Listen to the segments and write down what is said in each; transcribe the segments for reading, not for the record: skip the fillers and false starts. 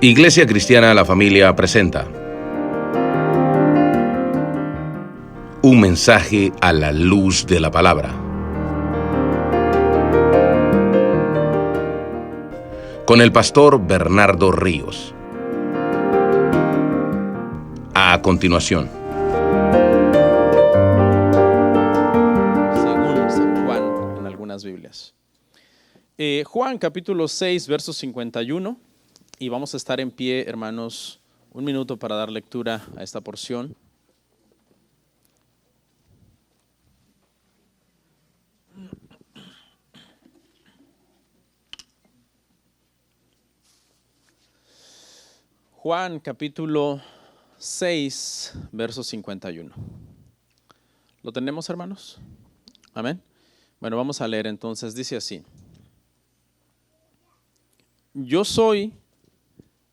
Iglesia Cristiana La Familia presenta un mensaje a la luz de la palabra, con el pastor Bernardo Ríos. A continuación, según San Juan en algunas Biblias. Juan capítulo 6, verso 51, y vamos a estar en pie, hermanos, un minuto para dar lectura a esta porción. Juan capítulo 6, verso 51. ¿Lo tenemos, hermanos? Amén. Bueno, vamos a leer entonces. Dice así: Yo soy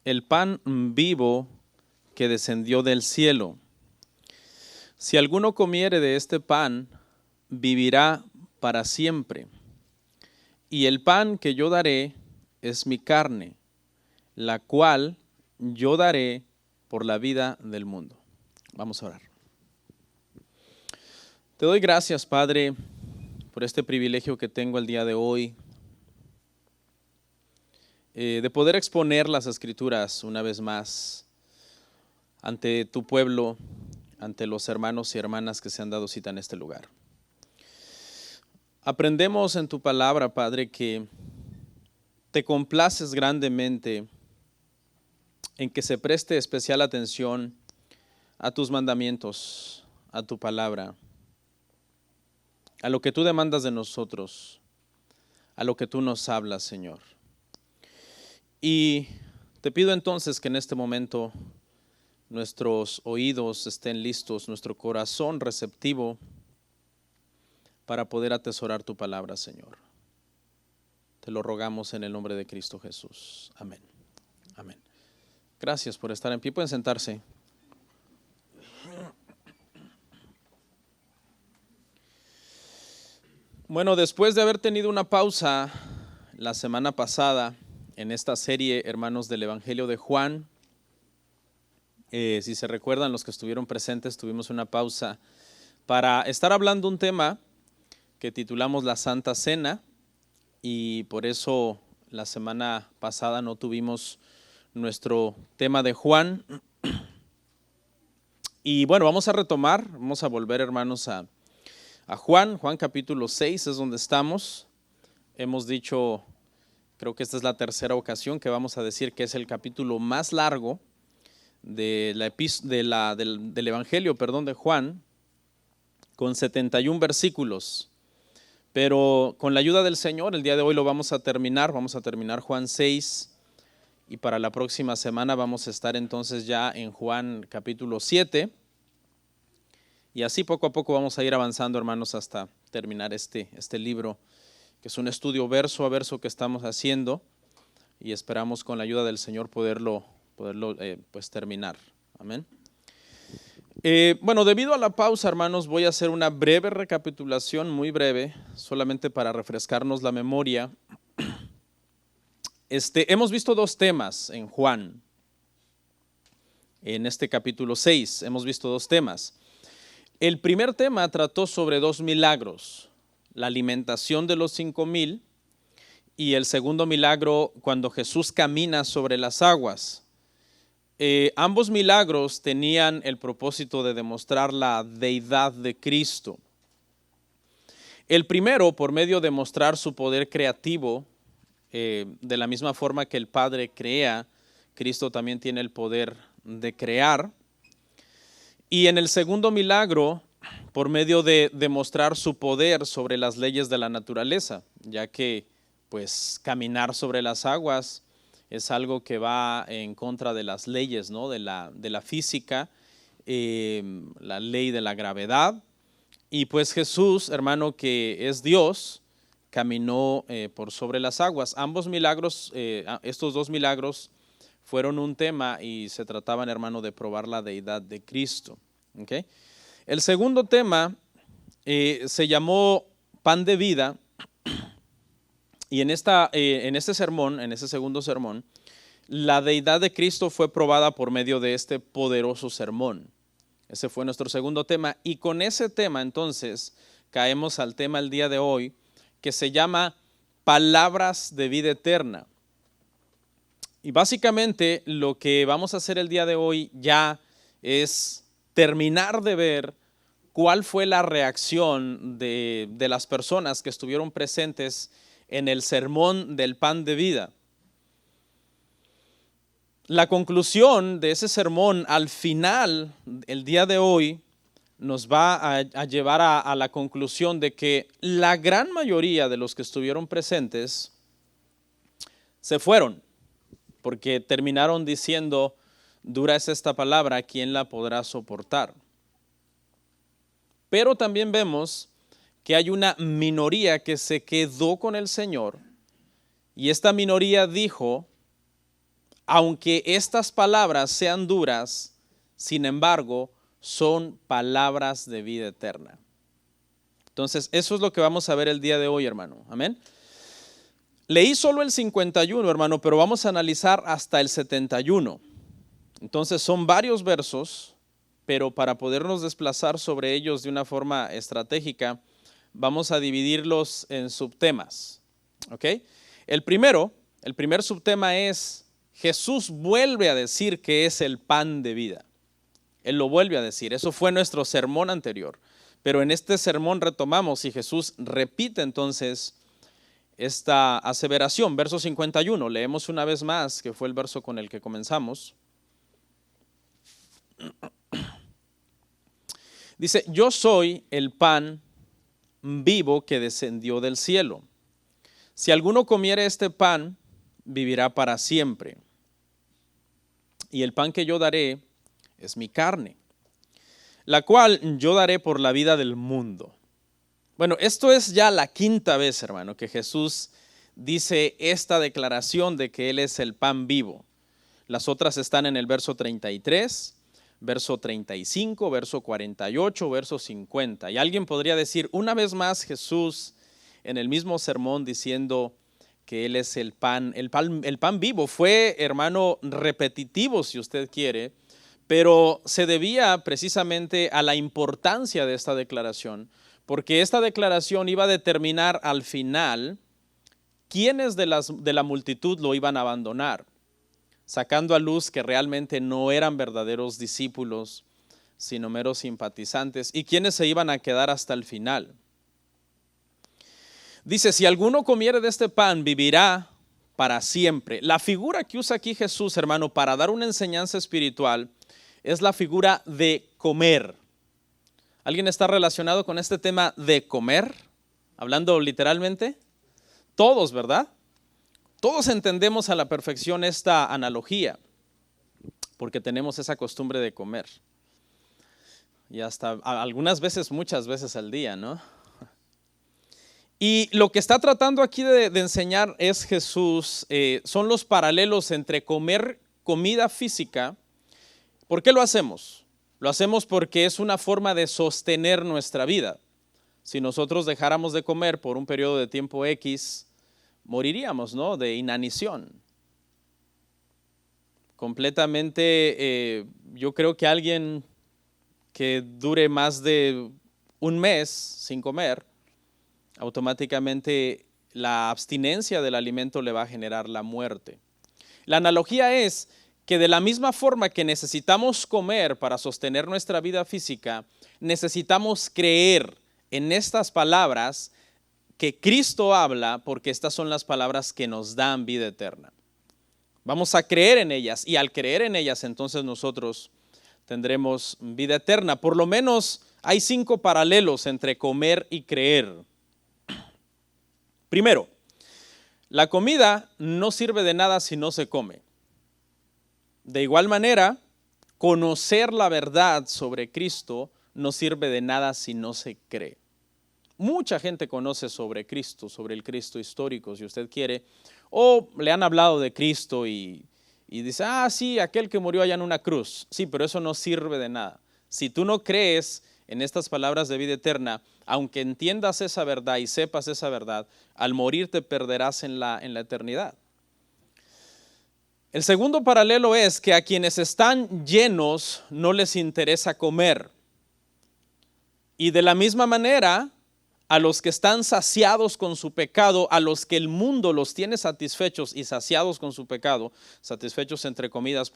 el pan vivo que descendió del cielo. Si alguno comiere de este pan, vivirá para siempre. Y el pan que yo daré es mi carne, la cual yo daré por la vida del mundo. Vamos a orar. Te doy gracias, Padre, por este privilegio que tengo el día de hoy, de poder exponer las Escrituras una vez más ante tu pueblo, ante los hermanos y hermanas que se han dado cita en este lugar. Aprendemos en tu palabra, Padre, que te complaces grandemente en que se preste especial atención a tus mandamientos, a tu palabra, a lo que tú demandas de nosotros, a lo que tú nos hablas, Señor. Y te pido entonces que en este momento nuestros oídos estén listos, nuestro corazón receptivo para poder atesorar tu palabra, Señor. Te lo rogamos en el nombre de Cristo Jesús. Amén. Amén. Gracias por estar en pie. Pueden sentarse. Bueno, después de haber tenido una pausa la semana pasada en esta serie, hermanos, del Evangelio de Juan, si se recuerdan, los que estuvieron presentes, tuvimos una pausa para estar hablando un tema que titulamos la Santa Cena, y por eso la semana pasada no tuvimos nuestro tema de Juan. Y bueno, vamos a retomar, vamos a volver, hermanos, a Juan capítulo 6 es donde estamos. Hemos dicho, creo que esta es la tercera ocasión que vamos a decir que es el capítulo más largo del Evangelio, de Juan, con 71 versículos. Pero con la ayuda del Señor, el día de hoy lo vamos a terminar Juan 6, y para la próxima semana vamos a estar entonces ya en Juan capítulo 7, y así poco a poco vamos a ir avanzando, hermanos, hasta terminar este libro, que es un estudio verso a verso que estamos haciendo, y esperamos con la ayuda del Señor poderlo pues terminar. Amén. Bueno, debido a la pausa, hermanos, voy a hacer una breve recapitulación, muy breve, solamente para refrescarnos la memoria. Hemos visto dos temas en Juan. En este capítulo 6 hemos visto dos temas. El primer tema trató sobre dos milagros: la alimentación de los 5,000, y el segundo milagro cuando Jesús camina sobre las aguas. Ambos milagros tenían el propósito de demostrar la deidad de Cristo. El primero, por medio de mostrar su poder creativo, de la misma forma que el Padre crea, Cristo también tiene el poder de crear. Y en el segundo milagro, por medio de demostrar su poder sobre las leyes de la naturaleza, ya que pues caminar sobre las aguas es algo que va en contra de las leyes, ¿no?, de la física, la ley de la gravedad. Y pues Jesús, hermano, que es Dios, caminó por sobre las aguas. Ambos milagros, estos dos milagros fueron un tema y se trataban, hermano, de probar la deidad de Cristo. ¿Okay? El segundo tema se llamó Pan de Vida. Y en este sermón, en ese segundo sermón, la deidad de Cristo fue probada por medio de este poderoso sermón. Ese fue nuestro segundo tema. Y con ese tema entonces caemos al tema el día de hoy que se llama palabras de vida eterna. Y básicamente lo que vamos a hacer el día de hoy ya es terminar de ver cuál fue la reacción de las personas que estuvieron presentes en el sermón del pan de vida. La conclusión de ese sermón al final, el día de hoy, nos va a llevar a la conclusión de que la gran mayoría de los que estuvieron presentes se fueron, porque terminaron diciendo, dura es esta palabra, ¿quién la podrá soportar? Pero también vemos que hay una minoría que se quedó con el Señor, y esta minoría dijo, aunque estas palabras sean duras, sin embargo, son palabras de vida eterna. Entonces, eso es lo que vamos a ver el día de hoy, hermano. Amén. Leí solo el 51, hermano, pero vamos a analizar hasta el 71. Entonces, son varios versos, pero para podernos desplazar sobre ellos de una forma estratégica, vamos a dividirlos en subtemas. ¿Ok? El primer subtema es: Jesús vuelve a decir que es el pan de vida. Él lo vuelve a decir. Eso fue nuestro sermón anterior. Pero en este sermón retomamos y Jesús repite entonces esta aseveración. Verso 51. Leemos una vez más, que fue el verso con el que comenzamos. Dice, yo soy el pan vivo que descendió del cielo. Si alguno comiere este pan, vivirá para siempre. Y el pan que yo daré es mi carne, la cual yo daré por la vida del mundo. Bueno, esto es ya la quinta vez, hermano, que Jesús dice esta declaración de que Él es el pan vivo. Las otras están en el verso 33, verso 35, verso 48, verso 50. Y alguien podría decir, una vez más Jesús en el mismo sermón diciendo que Él es el pan vivo. Fue, hermano, repetitivo si usted quiere, pero se debía precisamente a la importancia de esta declaración, porque esta declaración iba a determinar al final quiénes de la multitud lo iban a abandonar, sacando a luz que realmente no eran verdaderos discípulos, sino meros simpatizantes, y quiénes se iban a quedar hasta el final. Dice, si alguno comiere de este pan, vivirá para siempre. La figura que usa aquí Jesús, hermano, para dar una enseñanza espiritual, es la figura de comer. ¿Alguien está relacionado con este tema de comer? Hablando literalmente. Todos, ¿verdad? Todos entendemos a la perfección esta analogía, porque tenemos esa costumbre de comer. Y hasta algunas veces, muchas veces al día, ¿no? Y lo que está tratando aquí de enseñar es Jesús, son los paralelos entre comer comida física. ¿Por qué lo hacemos? Lo hacemos porque es una forma de sostener nuestra vida. Si nosotros dejáramos de comer por un periodo de tiempo X, moriríamos, ¿no? De inanición. Completamente, yo creo que alguien que dure más de un mes sin comer, automáticamente la abstinencia del alimento le va a generar la muerte. La analogía es que de la misma forma que necesitamos comer para sostener nuestra vida física, necesitamos creer en estas palabras que Cristo habla, porque estas son las palabras que nos dan vida eterna. Vamos a creer en ellas, y al creer en ellas entonces nosotros tendremos vida eterna. Por lo menos hay 5 paralelos entre comer y creer. Primero, la comida no sirve de nada si no se come. De igual manera, conocer la verdad sobre Cristo no sirve de nada si no se cree. Mucha gente conoce sobre Cristo, sobre el Cristo histórico, si usted quiere, o le han hablado de Cristo y dice, sí, aquel que murió allá en una cruz. Sí, pero eso no sirve de nada. Si tú no crees en estas palabras de vida eterna, aunque entiendas esa verdad y sepas esa verdad, al morir te perderás en la eternidad. El segundo paralelo es que a quienes están llenos no les interesa comer. Y de la misma manera, a los que están saciados con su pecado, a los que el mundo los tiene satisfechos y saciados con su pecado, satisfechos entre comillas,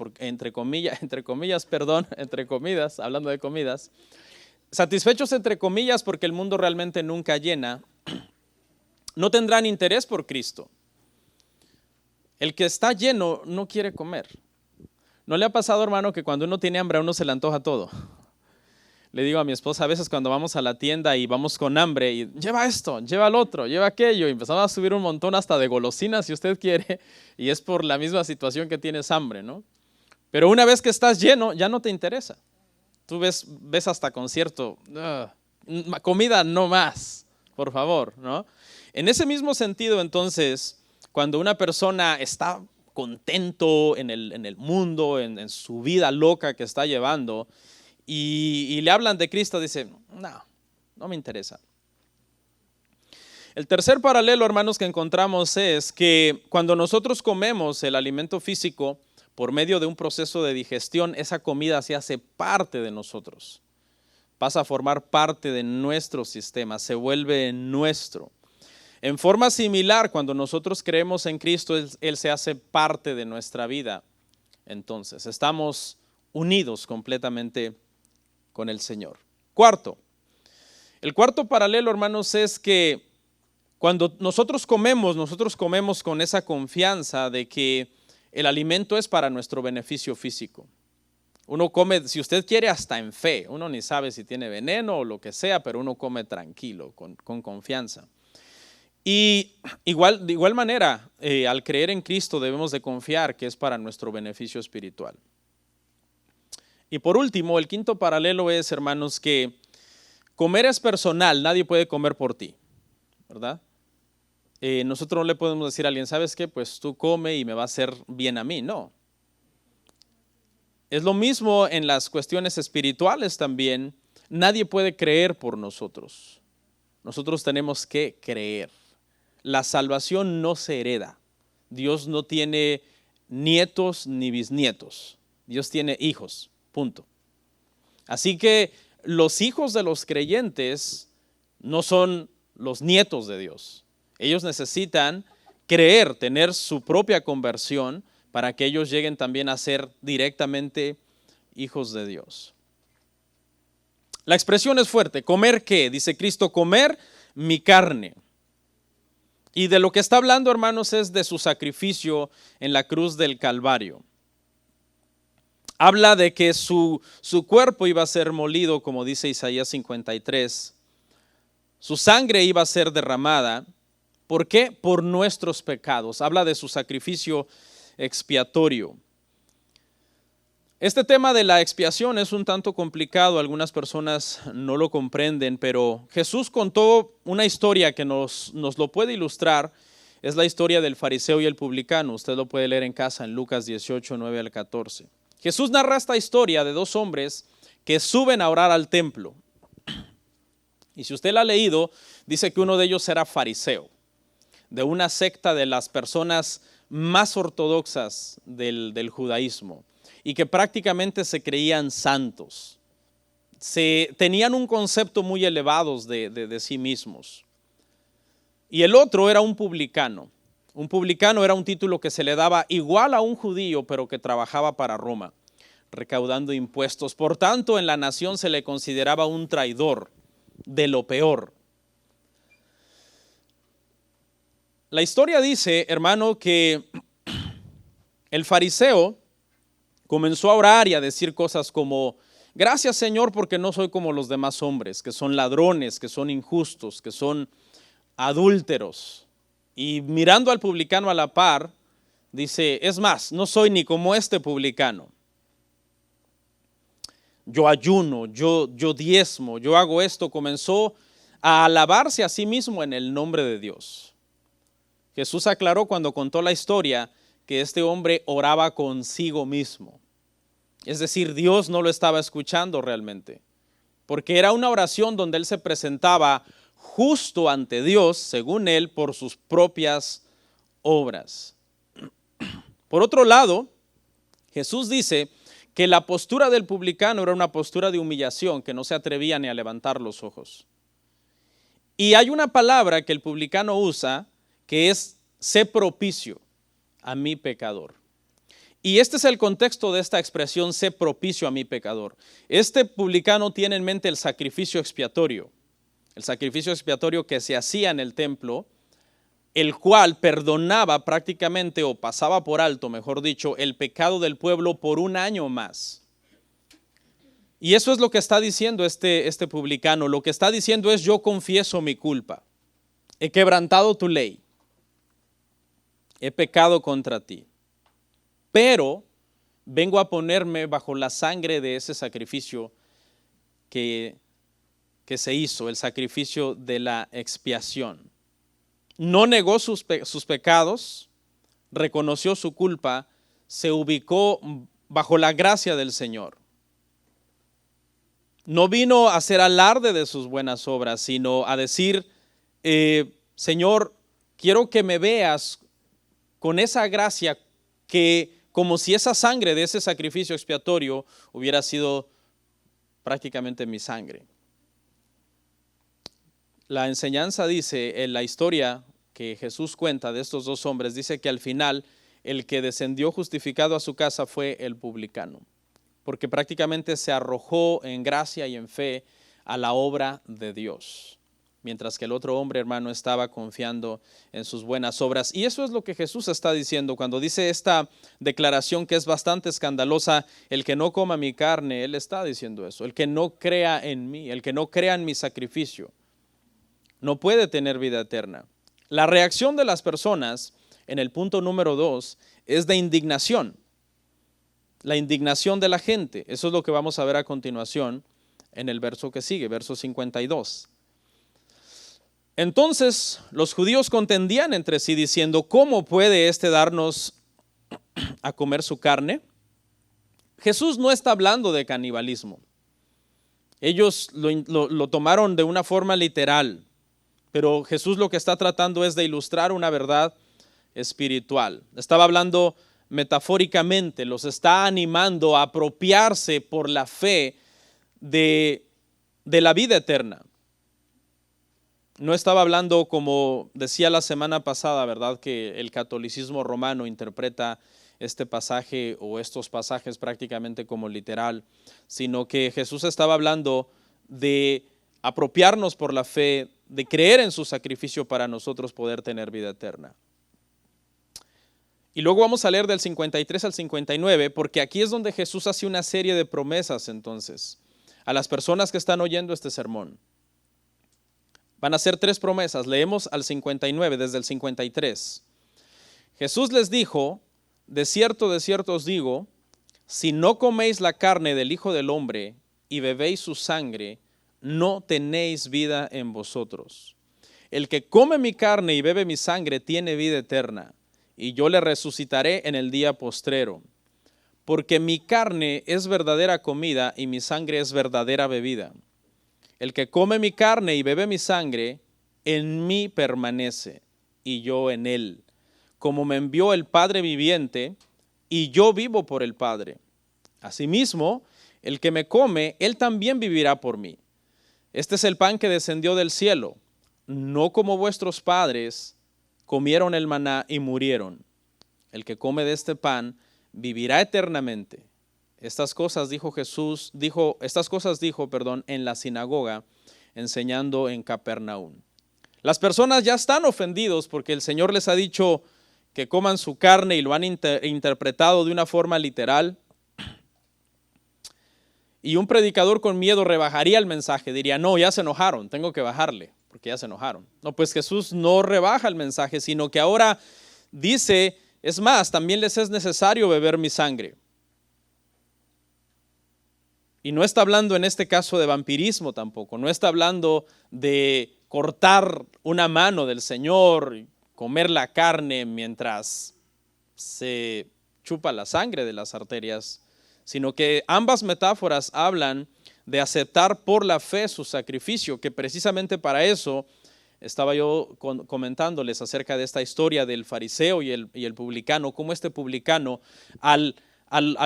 hablando de comidas, satisfechos entre comillas porque el mundo realmente nunca llena, no tendrán interés por Cristo. El que está lleno no quiere comer. ¿No le ha pasado, hermano, que cuando uno tiene hambre a uno se le antoja todo? Le digo a mi esposa a veces cuando vamos a la tienda y vamos con hambre y lleva esto, lleva el otro, lleva aquello, y empezamos a subir un montón hasta de golosinas si usted quiere, y es por la misma situación que tienes hambre, ¿no? Pero una vez que estás lleno, ya no te interesa. Tú ves hasta concierto, comida no más, por favor, ¿no? En ese mismo sentido, entonces, cuando una persona está contento en el mundo, en su vida loca que está llevando, y le hablan de Cristo, dice, no me interesa. El tercer paralelo, hermanos, que encontramos es que cuando nosotros comemos el alimento físico por medio de un proceso de digestión, esa comida se hace parte de nosotros, pasa a formar parte de nuestro sistema, se vuelve nuestro. En forma similar, cuando nosotros creemos en Cristo, Él se hace parte de nuestra vida. Entonces, estamos unidos completamente con el Señor. El cuarto paralelo, hermanos, es que cuando nosotros comemos con esa confianza de que el alimento es para nuestro beneficio físico. Uno come, si usted quiere, hasta en fe. Uno ni sabe si tiene veneno o lo que sea, pero uno come tranquilo, con confianza. Y de igual manera, al creer en Cristo debemos de confiar que es para nuestro beneficio espiritual. Y por último, el quinto paralelo es, hermanos, que comer es personal, nadie puede comer por ti, ¿verdad? Nosotros no le podemos decir a alguien, ¿sabes qué? Pues tú come y me va a hacer bien a mí, no. Es lo mismo en las cuestiones espirituales también, nadie puede creer por nosotros. Nosotros tenemos que creer. La salvación no se hereda. Dios no tiene nietos ni bisnietos. Dios tiene hijos. Punto. Así que los hijos de los creyentes no son los nietos de Dios. Ellos necesitan creer, tener su propia conversión para que ellos lleguen también a ser directamente hijos de Dios. La expresión es fuerte. ¿Comer qué? Dice Cristo, comer mi carne. Y de lo que está hablando, hermanos, es de su sacrificio en la cruz del Calvario. Habla de que su cuerpo iba a ser molido, como dice Isaías 53. Su sangre iba a ser derramada. ¿Por qué? Por nuestros pecados. Habla de su sacrificio expiatorio. Este tema de la expiación es un tanto complicado, algunas personas no lo comprenden, pero Jesús contó una historia que nos lo puede ilustrar. Es la historia del fariseo y el publicano. Usted lo puede leer en casa en Lucas 18, 9 al 14. Jesús narra esta historia de dos hombres que suben a orar al templo. Y si usted la ha leído, dice que uno de ellos era fariseo, de una secta de las personas más ortodoxas del judaísmo, y que prácticamente se creían santos. Tenían un concepto muy elevado de sí mismos. Y el otro era un publicano. Un publicano era un título que se le daba igual a un judío, pero que trabajaba para Roma, recaudando impuestos. Por tanto, en la nación se le consideraba un traidor, de lo peor. La historia dice, hermano, que el fariseo comenzó a orar y a decir cosas como, gracias Señor porque no soy como los demás hombres, que son ladrones, que son injustos, que son adúlteros. Y mirando al publicano a la par, dice, es más, no soy ni como este publicano. Yo ayuno, yo diezmo, yo hago esto. Comenzó a alabarse a sí mismo en el nombre de Dios. Jesús aclaró cuando contó la historia que este hombre oraba consigo mismo. Es decir, Dios no lo estaba escuchando realmente, porque era una oración donde él se presentaba justo ante Dios, según él, por sus propias obras. Por otro lado, Jesús dice que la postura del publicano era una postura de humillación, que no se atrevía ni a levantar los ojos. Y hay una palabra que el publicano usa que es sé propicio a mi pecador. Y este es el contexto de esta expresión, sé propicio a mi pecador. Este publicano tiene en mente el sacrificio expiatorio que se hacía en el templo, el cual perdonaba prácticamente o pasaba por alto, mejor dicho, el pecado del pueblo por un año más. Y eso es lo que está diciendo este publicano. Lo que está diciendo es: yo confieso mi culpa, he quebrantado tu ley, he pecado contra ti, pero vengo a ponerme bajo la sangre de ese sacrificio que se hizo, el sacrificio de la expiación. No negó sus pecados, reconoció su culpa, se ubicó bajo la gracia del Señor. No vino a hacer alarde de sus buenas obras, sino a decir: Señor, quiero que me veas con esa gracia, que como si esa sangre de ese sacrificio expiatorio hubiera sido prácticamente mi sangre. La enseñanza dice, en la historia que Jesús cuenta de estos dos hombres, dice que al final el que descendió justificado a su casa fue el publicano, porque prácticamente se arrojó en gracia y en fe a la obra de Dios, mientras que el otro hombre, hermano, estaba confiando en sus buenas obras. Y eso es lo que Jesús está diciendo cuando dice esta declaración que es bastante escandalosa: el que no coma mi carne. Él está diciendo eso: el que no crea en mí, el que no crea en mi sacrificio, no puede tener vida eterna. La reacción de las personas en el punto número 2 es de indignación. La indignación de la gente. Eso es lo que vamos a ver a continuación en el verso que sigue, verso 52. Entonces los judíos contendían entre sí diciendo: ¿cómo puede éste darnos a comer su carne? Jesús no está hablando de canibalismo. Ellos lo tomaron de una forma literal, pero Jesús lo que está tratando es de ilustrar una verdad espiritual. Estaba hablando metafóricamente, los está animando a apropiarse por la fe de la vida eterna. No estaba hablando, como decía la semana pasada, ¿verdad?, que el catolicismo romano interpreta este pasaje o estos pasajes prácticamente como literal, sino que Jesús estaba hablando de apropiarnos por la fe, de creer en su sacrificio para nosotros poder tener vida eterna. Y luego vamos a leer del 53 al 59, porque aquí es donde Jesús hace una serie de promesas entonces a las personas que están oyendo este sermón. Van a ser 3 promesas. Leemos al 59, desde el 53. Jesús les dijo: de cierto os digo, si no coméis la carne del Hijo del Hombre y bebéis su sangre, no tenéis vida en vosotros. El que come mi carne y bebe mi sangre tiene vida eterna, y yo le resucitaré en el día postrero. Porque mi carne es verdadera comida y mi sangre es verdadera bebida. El que come mi carne y bebe mi sangre, en mí permanece, y yo en él. Como me envió el Padre viviente, y yo vivo por el Padre. Asimismo, el que me come, él también vivirá por mí. Este es el pan que descendió del cielo, no como vuestros padres comieron el maná y murieron. El que come de este pan vivirá eternamente. Estas cosas dijo en la sinagoga, enseñando en Capernaum. Las personas ya están ofendidos porque el Señor les ha dicho que coman su carne y lo han interpretado de una forma literal. Y un predicador con miedo rebajaría el mensaje, diría: no, ya se enojaron, tengo que bajarle, porque ya se enojaron. No, pues Jesús no rebaja el mensaje, sino que ahora dice: es más, también les es necesario beber mi sangre. Y no está hablando en este caso de vampirismo tampoco, no está hablando de cortar una mano del Señor y comer la carne mientras se chupa la sangre de las arterias, sino que ambas metáforas hablan de aceptar por la fe su sacrificio, que precisamente para eso estaba yo comentándoles acerca de esta historia del fariseo y el publicano, cómo este publicano al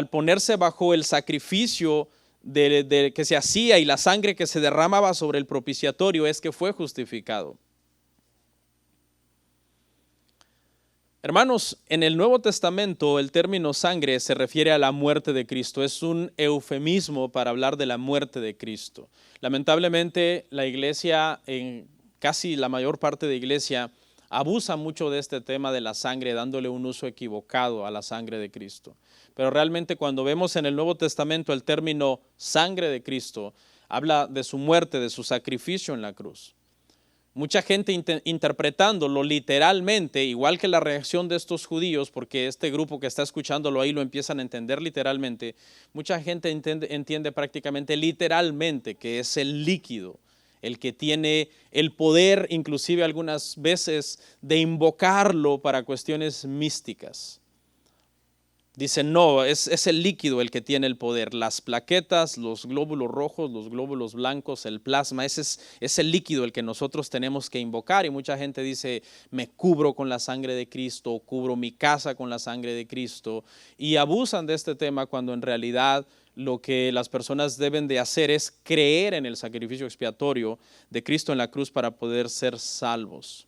ponerse bajo el sacrificio que se hacía y la sangre que se derramaba sobre el propiciatorio es que fue justificado. Hermanos, en el Nuevo Testamento el término sangre se refiere a la muerte de Cristo. Es un eufemismo para hablar de la muerte de Cristo. Lamentablemente la iglesia, en casi la mayor parte de la iglesia, abusa mucho de este tema de la sangre, dándole un uso equivocado a la sangre de Cristo. Pero realmente cuando vemos en el Nuevo Testamento el término sangre de Cristo, habla de su muerte, de su sacrificio en la cruz. Mucha gente interpretándolo literalmente, igual que la reacción de estos judíos, porque este grupo que está escuchándolo ahí lo empiezan a entender literalmente, mucha gente entiende prácticamente literalmente que es el líquido, el que tiene el poder, inclusive algunas veces, de invocarlo para cuestiones místicas. Dicen, no, es el líquido el que tiene el poder. Las plaquetas, los glóbulos rojos, los glóbulos blancos, el plasma, es el líquido el que nosotros tenemos que invocar. Y mucha gente dice, me cubro con la sangre de Cristo, cubro mi casa con la sangre de Cristo. Y abusan de este tema cuando en realidad lo que las personas deben de hacer es creer en el sacrificio expiatorio de Cristo en la cruz para poder ser salvos.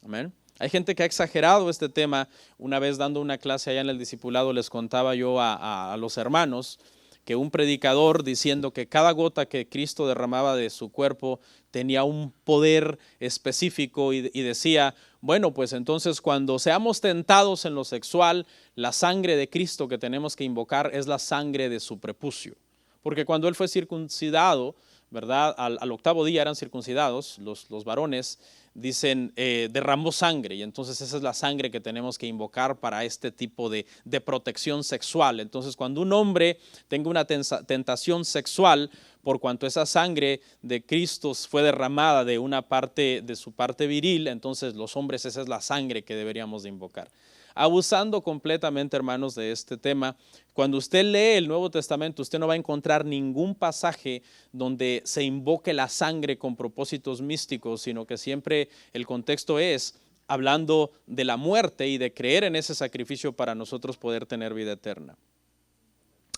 Amén. Hay gente que ha exagerado este tema. Una vez dando una clase allá en el discipulado les contaba yo a los hermanos que un predicador diciendo que cada gota que Cristo derramaba de su cuerpo tenía un poder específico y decía, bueno, pues entonces cuando seamos tentados en lo sexual, la sangre de Cristo que tenemos que invocar es la sangre de su prepucio. Porque cuando él fue circuncidado, ¿verdad? Al octavo día eran circuncidados los varones, dicen, derramó sangre, y entonces esa es la sangre que tenemos que invocar para este tipo de protección sexual. Entonces cuando un hombre tenga una tentación sexual, por cuanto esa sangre de Cristo fue derramada de una parte de su parte viril, entonces los hombres, esa es la sangre que deberíamos de invocar. Abusando completamente, hermanos, de este tema. Cuando usted lee el Nuevo Testamento, usted no va a encontrar ningún pasaje donde se invoque la sangre con propósitos místicos, sino que siempre el contexto es hablando de la muerte y de creer en ese sacrificio para nosotros poder tener vida eterna.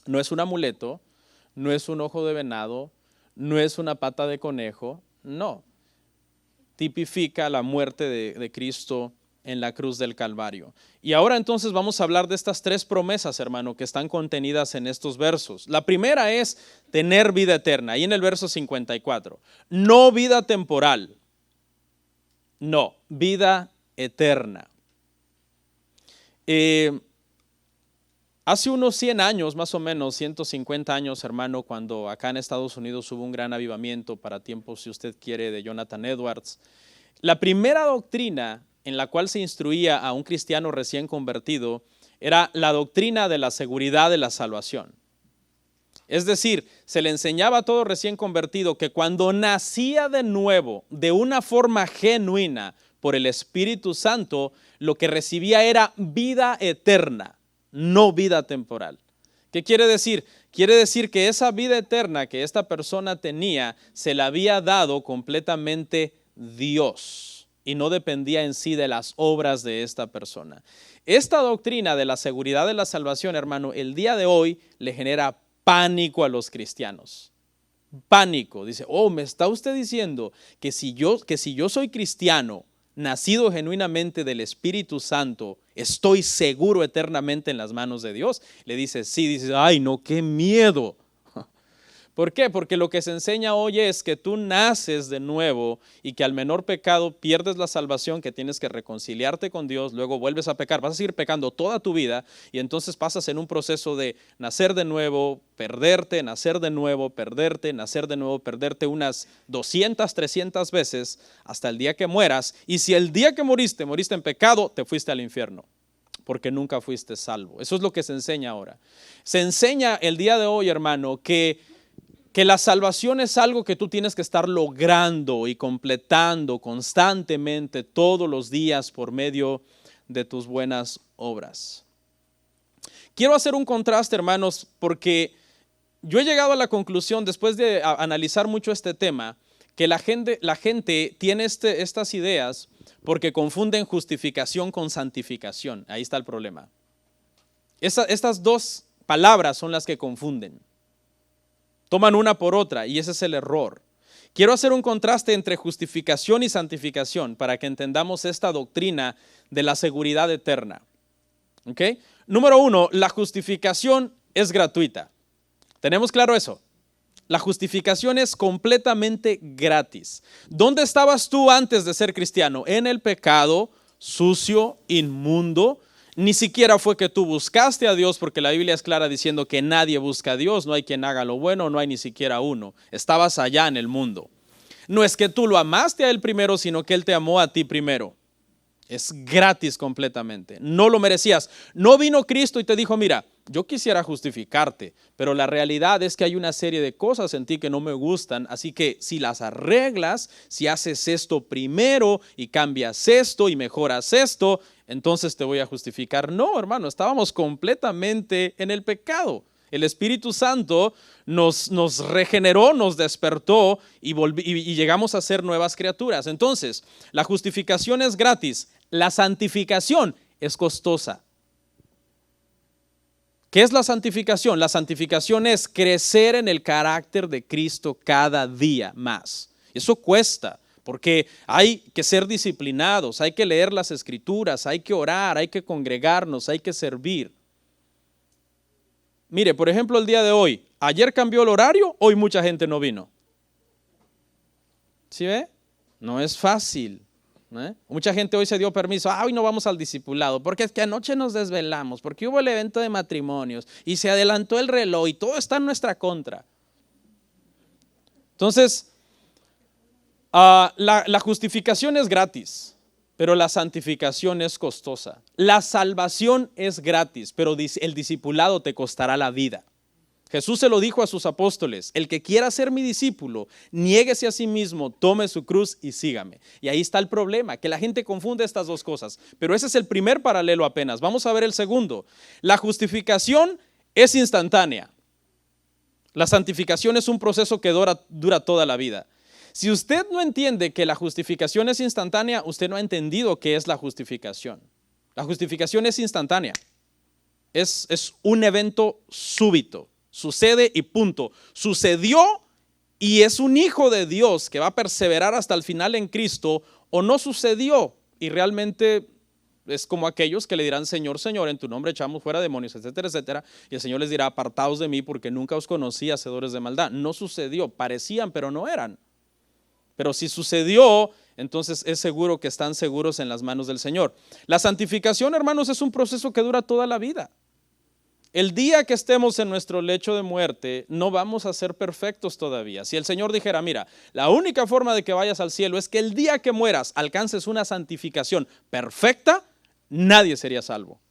No es un amuleto, no es un ojo de venado, no es una pata de conejo, no. Tipifica la muerte de Cristo en la cruz del Calvario. Y ahora entonces vamos a hablar de estas tres promesas, hermano, que están contenidas en estos versos. La primera es tener vida eterna, ahí en el verso 54. No vida temporal, no, vida eterna. Hace unos 100 años, más o menos, 150 años, hermano, cuando acá en Estados Unidos hubo un gran avivamiento para tiempos, si usted quiere, de Jonathan Edwards, la primera doctrina en la cual se instruía a un cristiano recién convertido era la doctrina de la seguridad de la salvación. Es decir, se le enseñaba a todo recién convertido que cuando nacía de nuevo, de una forma genuina por el Espíritu Santo, lo que recibía era vida eterna, no vida temporal. ¿Qué quiere decir? Quiere decir que esa vida eterna que esta persona tenía se la había dado completamente Dios y no dependía en sí de las obras de esta persona. Esta doctrina de la seguridad de la salvación, hermano, el día de hoy le genera pánico a los cristianos. Pánico. Dice, ¿me está usted diciendo que si yo soy cristiano, nacido genuinamente del Espíritu Santo, estoy seguro eternamente en las manos de Dios? Le dice, sí. Dice, ay no, qué miedo. ¿Por qué? Porque lo que se enseña hoy es que tú naces de nuevo y que al menor pecado pierdes la salvación, que tienes que reconciliarte con Dios, luego vuelves a pecar, vas a seguir pecando toda tu vida y entonces pasas en un proceso de nacer de nuevo, perderte, nacer de nuevo, perderte, nacer de nuevo, perderte unas 200, 300 veces hasta el día que mueras, y si el día que moriste en pecado, te fuiste al infierno, porque nunca fuiste salvo. Eso es lo que se enseña ahora. Se enseña el día de hoy, hermano, que la salvación es algo que tú tienes que estar logrando y completando constantemente todos los días por medio de tus buenas obras. Quiero hacer un contraste, hermanos, porque yo he llegado a la conclusión, después de analizar mucho este tema, que la gente tiene estas ideas porque confunden justificación con santificación. Ahí está el problema. Estas dos palabras son las que confunden. Toman una por otra y ese es el error. Quiero hacer un contraste entre justificación y santificación para que entendamos esta doctrina de la seguridad eterna. ¿Ok? Número 1, la justificación es gratuita. ¿Tenemos claro eso? La justificación es completamente gratis. ¿Dónde estabas tú antes de ser cristiano? En el pecado, sucio, inmundo. Ni siquiera fue que tú buscaste a Dios, porque la Biblia es clara diciendo que nadie busca a Dios, no hay quien haga lo bueno, no hay ni siquiera uno. Estabas allá en el mundo. No es que tú lo amaste a Él primero, sino que Él te amó a ti primero. Es gratis completamente. No lo merecías. No vino Cristo y te dijo, mira, yo quisiera justificarte, pero la realidad es que hay una serie de cosas en ti que no me gustan, así que si las arreglas, si haces esto primero y cambias esto y mejoras esto, entonces te voy a justificar. No, hermano, estábamos completamente en el pecado. El Espíritu Santo nos regeneró, nos despertó y llegamos a ser nuevas criaturas. Entonces, la justificación es gratis, la santificación es costosa. ¿Qué es la santificación? La santificación es crecer en el carácter de Cristo cada día más. Eso cuesta, porque hay que ser disciplinados, hay que leer las Escrituras, hay que orar, hay que congregarnos, hay que servir. Mire, por ejemplo, el día de hoy, ayer cambió el horario, hoy mucha gente no vino. ¿Sí ve? No es fácil. Mucha gente hoy se dio permiso, hoy no vamos al discipulado, porque es que anoche nos desvelamos, porque hubo el evento de matrimonios y se adelantó el reloj y todo está en nuestra contra. Entonces, la justificación es gratis, pero la santificación es costosa. La salvación es gratis, pero el discipulado te costará la vida. Jesús se lo dijo a sus apóstoles, el que quiera ser mi discípulo, niéguese a sí mismo, tome su cruz y sígame. Y ahí está el problema, que la gente confunde estas dos cosas. Pero ese es el primer paralelo apenas. Vamos a ver el segundo. La justificación es instantánea. La santificación es un proceso que dura toda la vida. Si usted no entiende que la justificación es instantánea, usted no ha entendido qué es la justificación. La justificación es instantánea. Es un evento súbito. Sucede y punto. Sucedió y es un hijo de Dios que va a perseverar hasta el final en Cristo, o no sucedió y realmente es como aquellos que le dirán, Señor, Señor, en tu nombre echamos fuera demonios, etcétera, etcétera, y el Señor les dirá, apartaos de mí porque nunca os conocí, hacedores de maldad. No sucedió, parecían pero no eran. Pero si sucedió, entonces es seguro que están seguros en las manos del Señor. La santificación, hermanos, es un proceso que dura toda la vida. El día que estemos en nuestro lecho de muerte, no vamos a ser perfectos todavía. Si el Señor dijera, mira, la única forma de que vayas al cielo es que el día que mueras alcances una santificación perfecta, nadie sería salvo.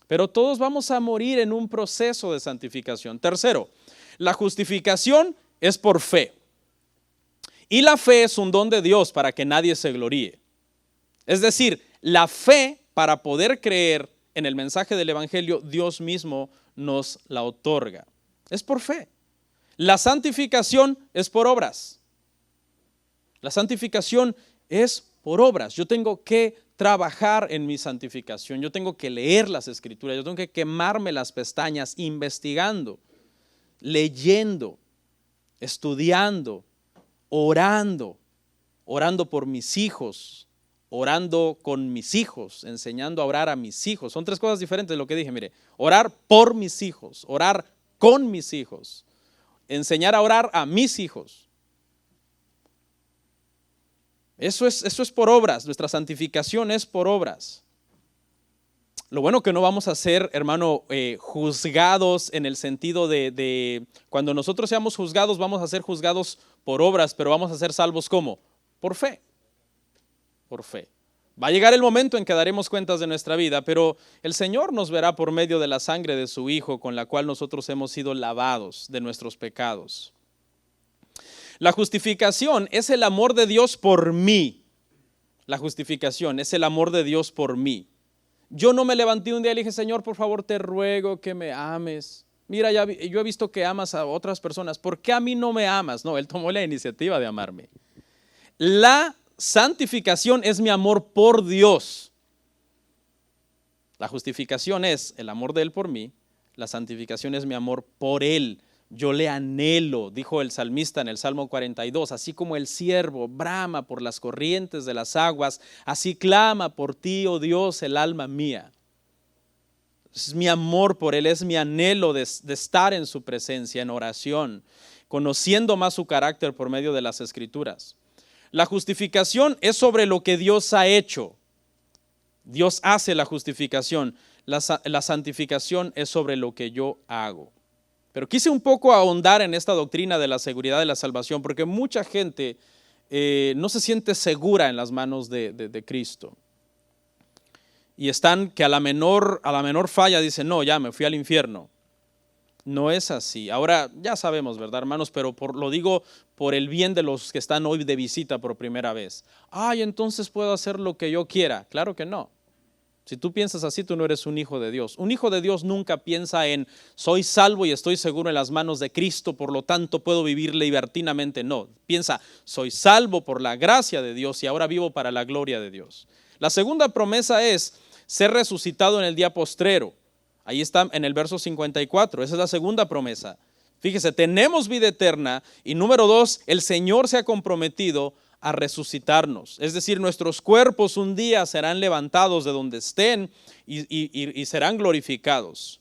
Pero todos vamos a morir en un proceso de santificación. Tercero, la justificación es por fe. Y la fe es un don de Dios para que nadie se gloríe. Es decir, la fe para poder creer en el mensaje del Evangelio, Dios mismo nos la otorga. Es por fe. La santificación es por obras. La santificación es por obras. Yo tengo que trabajar en mi santificación. Yo tengo que leer las Escrituras. Yo tengo que quemarme las pestañas investigando, leyendo, estudiando, orando por mis hijos, orando con mis hijos, enseñando a orar a mis hijos. Son tres cosas diferentes de lo que dije. Mire, orar por mis hijos, orar con mis hijos, enseñar a orar a mis hijos. Eso es por obras. Nuestra santificación es por obras. Lo bueno que no vamos a ser, hermano, juzgados en el sentido de cuando nosotros seamos juzgados, vamos a ser juzgados por obras, pero vamos a ser salvos ¿cómo? Por fe. Por fe. Va a llegar el momento en que daremos cuentas de nuestra vida, pero el Señor nos verá por medio de la sangre de su Hijo, con la cual nosotros hemos sido lavados de nuestros pecados. La justificación es el amor de Dios por mí. La justificación es el amor de Dios por mí. Yo no me levanté un día y le dije, Señor, por favor, te ruego que me ames. Mira, yo he visto que amas a otras personas. ¿Por qué a mí no me amas? No, Él tomó la iniciativa de amarme. La santificación es mi amor por Dios. La justificación es el amor de Él por mí. La santificación es mi amor por Él. Yo le anhelo, dijo el salmista en el Salmo 42, así como el ciervo brama por las corrientes de las aguas, así clama por ti, oh Dios, el alma mía. Es mi amor por Él, es mi anhelo de estar en su presencia, en oración, conociendo más su carácter por medio de las Escrituras. La justificación es sobre lo que Dios ha hecho. Dios hace la justificación. La santificación es sobre lo que yo hago. Pero quise un poco ahondar en esta doctrina de la seguridad de la salvación, porque mucha gente no se siente segura en las manos de Cristo. Y están que a la menor falla dicen, no, ya me fui al infierno. No es así. Ahora ya sabemos, ¿verdad, hermanos? Pero lo digo por el bien de los que están hoy de visita por primera vez. Ay, entonces puedo hacer lo que yo quiera. Claro que no. Si tú piensas así, tú no eres un hijo de Dios. Un hijo de Dios nunca piensa en soy salvo y estoy seguro en las manos de Cristo, por lo tanto puedo vivir libertinamente. No, piensa soy salvo por la gracia de Dios y ahora vivo para la gloria de Dios. La segunda promesa es ser resucitado en el día postrero. Ahí está en el verso 54, esa es la segunda promesa. Fíjese, tenemos vida eterna y número 2, el Señor se ha comprometido a resucitarnos. Es decir, nuestros cuerpos un día serán levantados de donde estén y serán glorificados.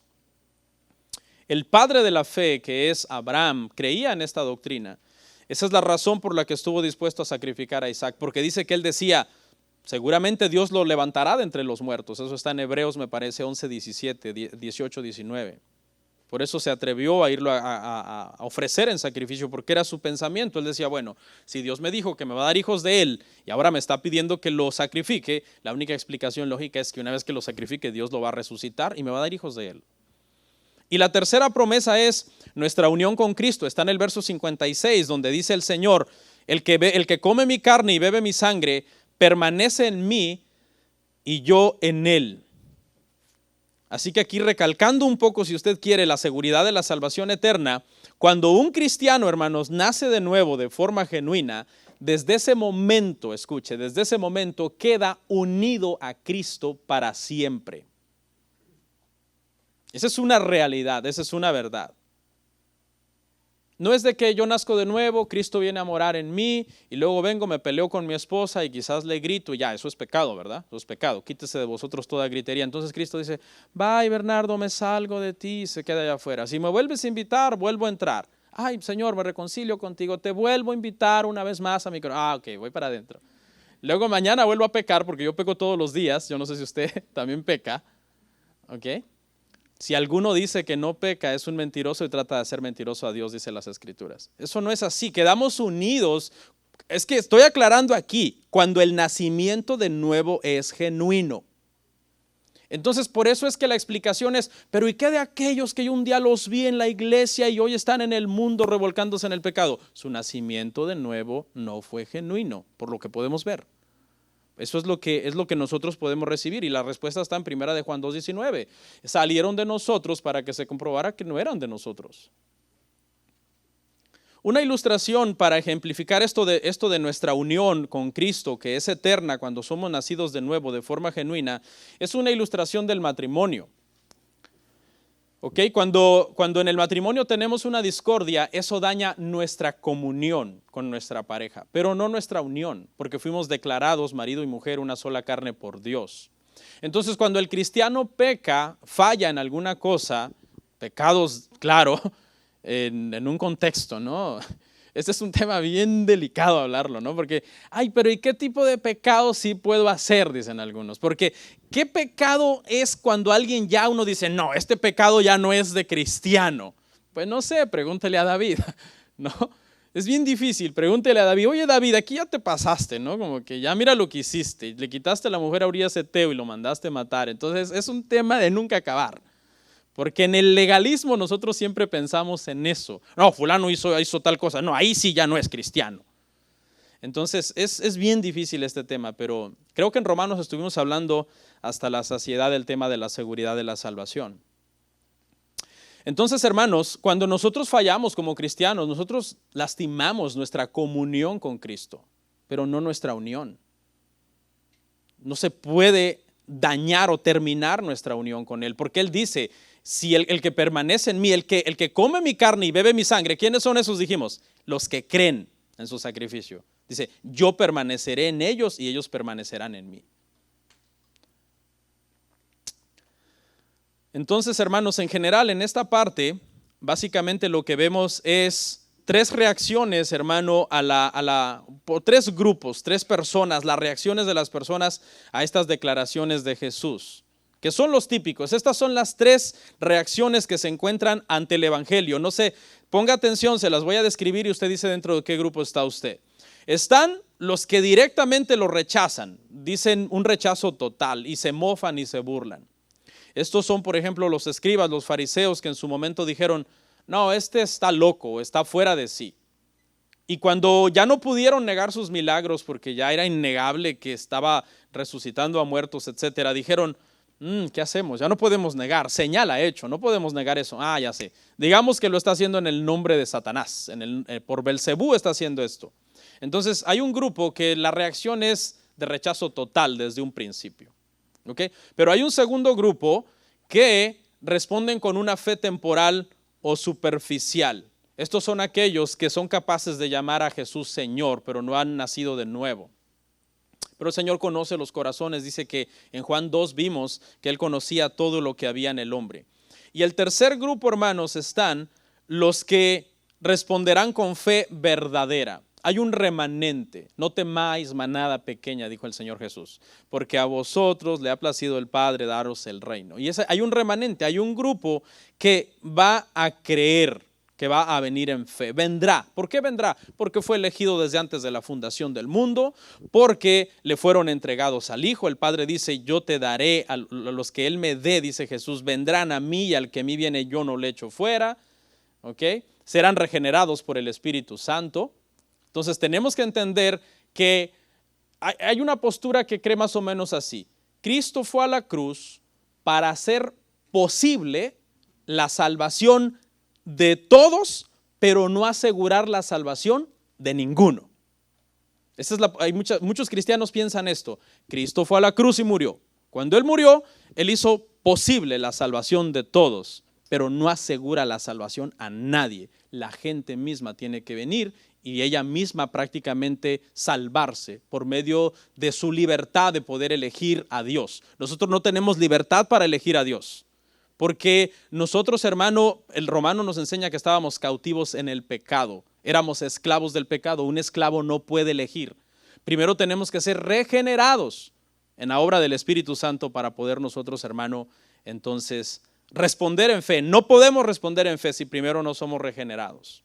El padre de la fe, que es Abraham, creía en esta doctrina. Esa es la razón por la que estuvo dispuesto a sacrificar a Isaac, porque dice que él decía, seguramente Dios lo levantará de entre los muertos. Eso está en Hebreos, me parece, 11, 17, 18, 19. Por eso se atrevió a irlo a ofrecer en sacrificio, porque era su pensamiento. Él decía, bueno, si Dios me dijo que me va a dar hijos de Él y ahora me está pidiendo que lo sacrifique, la única explicación lógica es que una vez que lo sacrifique, Dios lo va a resucitar y me va a dar hijos de Él. Y la tercera promesa es nuestra unión con Cristo. Está en el verso 56, donde dice el Señor, el que come mi carne y bebe mi sangre, permanece en mí y yo en Él. Así que aquí recalcando un poco, si usted quiere, la seguridad de la salvación eterna, cuando un cristiano, hermanos, nace de nuevo de forma genuina, desde ese momento, escuche, desde ese momento queda unido a Cristo para siempre. Esa es una realidad, esa es una verdad. No es de que yo nazco de nuevo, Cristo viene a morar en mí y luego vengo, me peleo con mi esposa y quizás le grito y ya, eso es pecado, ¿verdad? Eso es pecado, quítese de vosotros toda gritería. Entonces Cristo dice, bye Bernardo, me salgo de ti y se queda allá afuera. Si me vuelves a invitar, vuelvo a entrar. Ay, Señor, me reconcilio contigo, te vuelvo a invitar una vez más a mi corazón. Ah, ok, voy para adentro. Luego mañana vuelvo a pecar porque yo peco todos los días, yo no sé si usted también peca, ¿ok? Si alguno dice que no peca, es un mentiroso y trata de hacer mentiroso a Dios, dice las Escrituras. Eso no es así, quedamos unidos. Es que estoy aclarando aquí, cuando el nacimiento de nuevo es genuino. Entonces, por eso es que la explicación es, pero ¿y qué de aquellos que yo un día los vi en la iglesia y hoy están en el mundo revolcándose en el pecado? Su nacimiento de nuevo no fue genuino, por lo que podemos ver. Eso es lo que nosotros podemos recibir y la respuesta está en 1 de Juan 2:19. Salieron de nosotros para que se comprobara que no eran de nosotros. Una ilustración para ejemplificar esto de nuestra unión con Cristo, que es eterna cuando somos nacidos de nuevo de forma genuina, es una ilustración del matrimonio. Okay, cuando en el matrimonio tenemos una discordia, eso daña nuestra comunión con nuestra pareja, pero no nuestra unión, porque fuimos declarados marido y mujer una sola carne por Dios. Entonces, cuando el cristiano peca, falla en alguna cosa, pecados, claro, en un contexto, ¿no? Este es un tema bien delicado hablarlo, ¿no? Porque, pero ¿y qué tipo de pecado sí puedo hacer? Dicen algunos. Porque, ¿qué pecado es cuando alguien ya uno dice, no, este pecado ya no es de cristiano? Pues no sé, pregúntele a David, ¿no? Es bien difícil, pregúntele a David, oye David, aquí ya te pasaste, ¿no? Como que ya mira lo que hiciste, le quitaste a la mujer a Urías Eteo y lo mandaste matar. Entonces, es un tema de nunca acabar. Porque en el legalismo nosotros siempre pensamos en eso. No, fulano hizo tal cosa. No, ahí sí ya no es cristiano. Entonces es bien difícil este tema, pero creo que en Romanos estuvimos hablando hasta la saciedad del tema de la seguridad de la salvación. Entonces, hermanos, cuando nosotros fallamos como cristianos, nosotros lastimamos nuestra comunión con Cristo. pero no nuestra unión. No se puede dañar o terminar nuestra unión con Él, porque Él dice, si el que permanece en mí, el que come mi carne y bebe mi sangre, ¿quiénes son esos? Dijimos, los que creen en su sacrificio. Dice, yo permaneceré en ellos y ellos permanecerán en mí. Entonces, hermanos, en general, en esta parte, básicamente lo que vemos es tres reacciones, hermano, por tres grupos, tres personas, las reacciones de las personas a estas declaraciones de Jesús, que son los típicos. Estas son las tres reacciones que se encuentran ante el Evangelio. No sé, ponga atención, se las voy a describir y usted dice dentro de qué grupo está usted. Están los que directamente lo rechazan, dicen un rechazo total y se mofan y se burlan. Estos son, por ejemplo, los escribas, los fariseos que en su momento dijeron, no, este está loco, está fuera de sí. Y cuando ya no pudieron negar sus milagros porque ya era innegable que estaba resucitando a muertos, etcétera, dijeron, ¿qué hacemos? Ya no podemos negar, señal ha hecho, no podemos negar eso. Ya sé, digamos que lo está haciendo en el nombre de Satanás, por Belcebú está haciendo esto. Entonces hay un grupo que la reacción es de rechazo total desde un principio. ¿Okay? Pero hay un segundo grupo que responden con una fe temporal o superficial. Estos son aquellos que son capaces de llamar a Jesús Señor, pero no han nacido de nuevo. Pero el Señor conoce los corazones. Dice que en Juan 2 vimos que Él conocía todo lo que había en el hombre. Y el tercer grupo, hermanos, están los que responderán con fe verdadera. Hay un remanente, no temáis manada pequeña, dijo el Señor Jesús, porque a vosotros le ha placido el Padre daros el reino. Y hay un remanente, hay un grupo que va a creer, que va a venir en fe, vendrá. ¿Por qué vendrá? Porque fue elegido desde antes de la fundación del mundo, porque le fueron entregados al Hijo. El Padre dice, yo te daré a los que Él me dé, dice Jesús, vendrán a mí y al que a mí viene yo no le echo fuera. ¿Okay? Serán regenerados por el Espíritu Santo. Entonces tenemos que entender que hay una postura que cree más o menos así. Cristo fue a la cruz para hacer posible la salvación de todos, pero no asegurar la salvación de ninguno. Muchos cristianos piensan esto. Cristo fue a la cruz y murió. Cuando Él murió, Él hizo posible la salvación de todos, pero no asegura la salvación a nadie. La gente misma tiene que venir y ella misma prácticamente salvarse por medio de su libertad de poder elegir a Dios. Nosotros no tenemos libertad para elegir a Dios, porque nosotros, hermano, el Romano nos enseña que estábamos cautivos en el pecado, éramos esclavos del pecado. Un esclavo no puede elegir. Primero tenemos que ser regenerados en la obra del Espíritu Santo para poder nosotros, hermano, entonces responder en fe. No podemos responder en fe si primero no somos regenerados.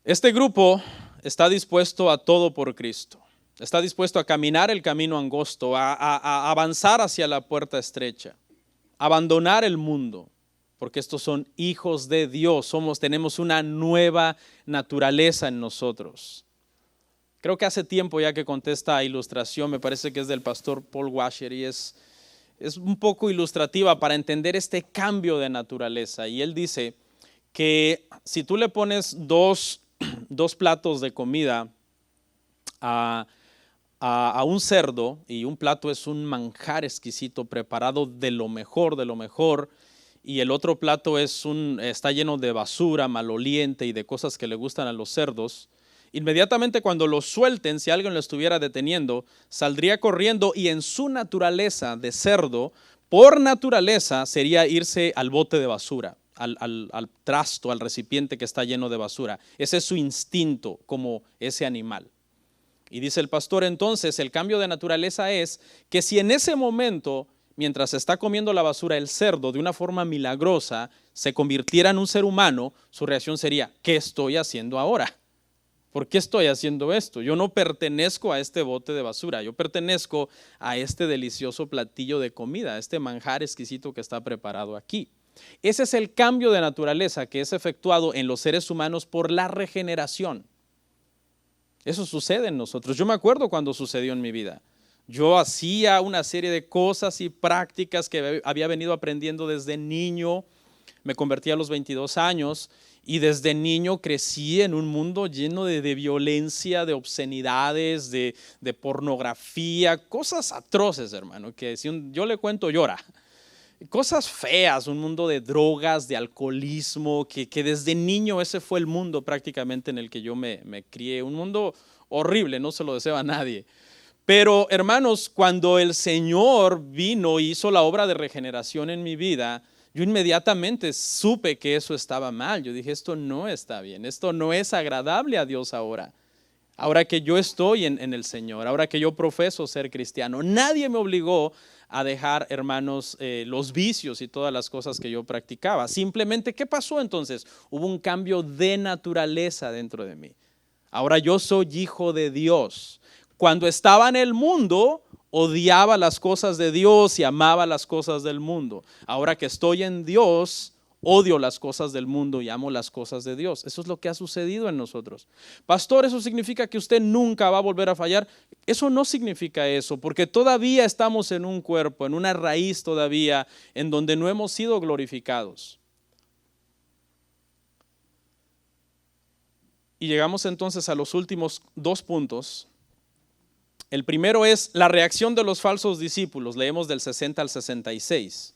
Este grupo está dispuesto a todo por Cristo. Está dispuesto a caminar el camino angosto, a avanzar hacia la puerta estrecha, abandonar el mundo, porque estos son hijos de Dios. Tenemos una nueva naturaleza en nosotros. Creo que hace tiempo ya que conté esta ilustración, me parece que es del pastor Paul Washer, y es un poco ilustrativa para entender este cambio de naturaleza. Y él dice que si tú le pones dos platos de comida a un cerdo, y un plato es un manjar exquisito preparado de lo mejor, y el otro plato está lleno de basura, maloliente y de cosas que le gustan a los cerdos, inmediatamente cuando lo suelten, si alguien lo estuviera deteniendo, saldría corriendo y en su naturaleza de cerdo, por naturaleza sería irse al bote de basura. Al trasto, al recipiente que está lleno de basura. Ese es su instinto como ese animal. Y dice el pastor, entonces el cambio de naturaleza es que si en ese momento, mientras está comiendo la basura, el cerdo de una forma milagrosa se convirtiera en un ser humano, su reacción sería, ¿qué estoy haciendo ahora? ¿Por qué estoy haciendo esto? Yo no pertenezco a este bote de basura, yo pertenezco a este delicioso platillo de comida, a este manjar exquisito que está preparado aquí. Ese es el cambio de naturaleza que es efectuado en los seres humanos por la regeneración. Eso sucede en nosotros. Yo me acuerdo cuando sucedió en mi vida. Yo hacía una serie de cosas y prácticas que había venido aprendiendo desde niño, Me convertí a los 22 años y desde niño crecí en un mundo lleno de violencia, de obscenidades, de pornografía, cosas atroces, hermano, que si yo le cuento llora. Cosas feas, un mundo de drogas, de alcoholismo, que desde niño ese fue el mundo prácticamente en el que yo me crié. Un mundo horrible, no se lo deseo a nadie. Pero hermanos, cuando el Señor vino y hizo la obra de regeneración en mi vida, yo inmediatamente supe que eso estaba mal. Yo dije, esto no está bien, esto no es agradable a Dios ahora. Ahora que yo estoy en el Señor, ahora que yo profeso ser cristiano, nadie me obligó a dejar, hermanos, los vicios y todas las cosas que yo practicaba. Simplemente, ¿qué pasó entonces? Hubo un cambio de naturaleza dentro de mí. Ahora yo soy hijo de Dios. Cuando estaba en el mundo, odiaba las cosas de Dios y amaba las cosas del mundo. Ahora que estoy en Dios, odio las cosas del mundo y amo las cosas de Dios. Eso es lo que ha sucedido en nosotros. Pastor, ¿eso significa que usted nunca va a volver a fallar? Eso no significa eso, porque todavía estamos en un cuerpo, en una raíz todavía, en donde no hemos sido glorificados. Y llegamos entonces a los últimos 2 puntos. El primero es la reacción de los falsos discípulos. Leemos del 60 al 66.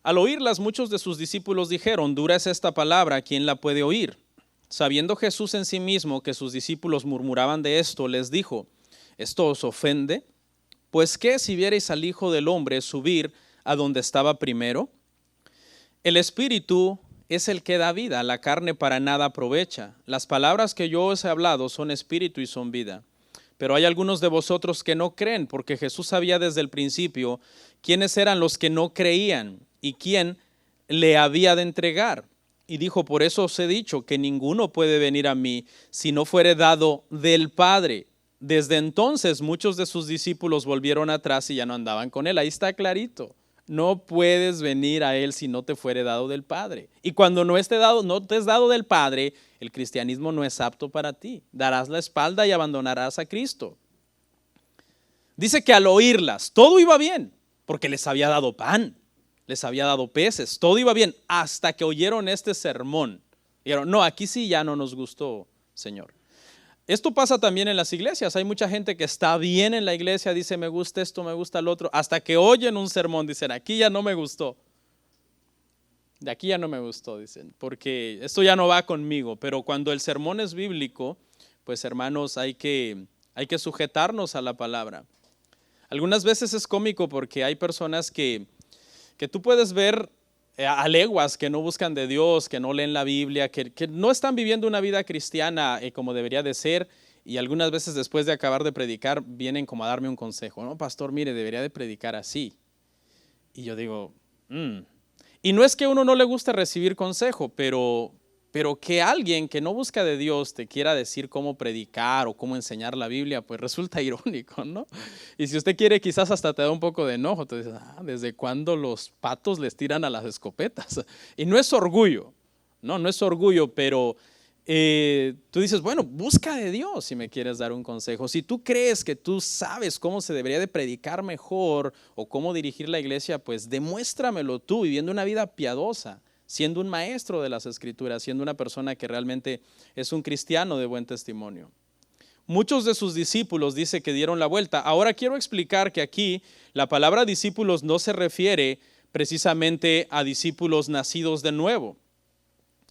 Al oírlas, muchos de sus discípulos dijeron, dura es esta palabra, ¿quién la puede oír? Sabiendo Jesús en sí mismo que sus discípulos murmuraban de esto, les dijo, ¿esto os ofende? Pues ¿qué si vierais al Hijo del Hombre subir a donde estaba primero? El Espíritu es el que da vida, la carne para nada aprovecha. Las palabras que yo os he hablado son espíritu y son vida. Pero hay algunos de vosotros que no creen, porque Jesús sabía desde el principio quiénes eran los que no creían y quién le había de entregar. Y dijo, por eso os he dicho que ninguno puede venir a mí si no fuere dado del Padre. Desde entonces muchos de sus discípulos volvieron atrás y ya no andaban con él. Ahí está clarito. No puedes venir a él si no te fuere dado del Padre. Y cuando no te es dado del Padre, el cristianismo no es apto para ti. Darás la espalda y abandonarás a Cristo. Dice que al oírlas, todo iba bien, porque les había dado pan, les había dado peces, todo iba bien, hasta que oyeron este sermón. Dijeron, no, aquí sí ya no nos gustó, Señor. Esto pasa también en las iglesias. Hay mucha gente que está bien en la iglesia, dice me gusta esto, me gusta lo otro, hasta que oyen un sermón, dicen aquí ya no me gustó. De aquí ya no me gustó, dicen, porque esto ya no va conmigo. Pero cuando el sermón es bíblico, pues hermanos, hay que sujetarnos a la palabra. Algunas veces es cómico porque hay personas que tú puedes ver a leguas que no buscan de Dios, que no leen la Biblia, que no están viviendo una vida cristiana como debería de ser, y algunas veces después de acabar de predicar vienen como a darme un consejo, no, pastor, mire, debería de predicar así. Y yo digo, Y no es que a uno no le guste recibir consejo, pero que alguien que no busca de Dios te quiera decir cómo predicar o cómo enseñar la Biblia, pues resulta irónico, ¿no? Y si usted quiere, quizás hasta te da un poco de enojo, te dices, ¿desde cuándo los patos les tiran a las escopetas? Y no es orgullo, no es orgullo, pero tú dices, bueno, busca de Dios si me quieres dar un consejo. Si tú crees que tú sabes cómo se debería de predicar mejor o cómo dirigir la iglesia, pues demuéstramelo tú viviendo una vida piadosa, siendo un maestro de las Escrituras, siendo una persona que realmente es un cristiano de buen testimonio. Muchos de sus discípulos dice que dieron la vuelta. Ahora quiero explicar que aquí la palabra discípulos no se refiere precisamente a discípulos nacidos de nuevo.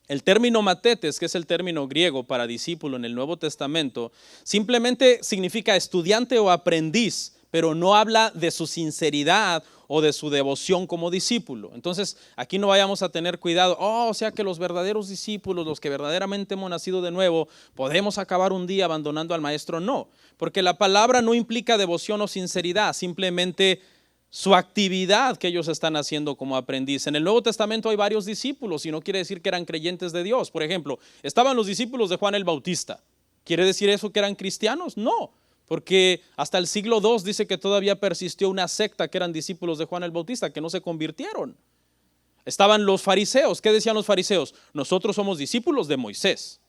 El término matetes, que es el término griego para discípulo en el Nuevo Testamento, simplemente significa estudiante o aprendiz, pero no habla de su sinceridad o de su devoción como discípulo. Entonces, aquí no vayamos a tener cuidado. O sea que los verdaderos discípulos, los que verdaderamente hemos nacido de nuevo, podemos acabar un día abandonando al maestro. No, porque la palabra no implica devoción o sinceridad, simplemente su actividad que ellos están haciendo como aprendiz. En el Nuevo Testamento hay varios discípulos y no quiere decir que eran creyentes de Dios. Por ejemplo, estaban los discípulos de Juan el Bautista. ¿Quiere decir eso que eran cristianos? No. Porque hasta el siglo II dice que todavía persistió una secta que eran discípulos de Juan el Bautista, que no se convirtieron. Estaban los fariseos. ¿Qué decían los fariseos? Nosotros somos discípulos de Moisés.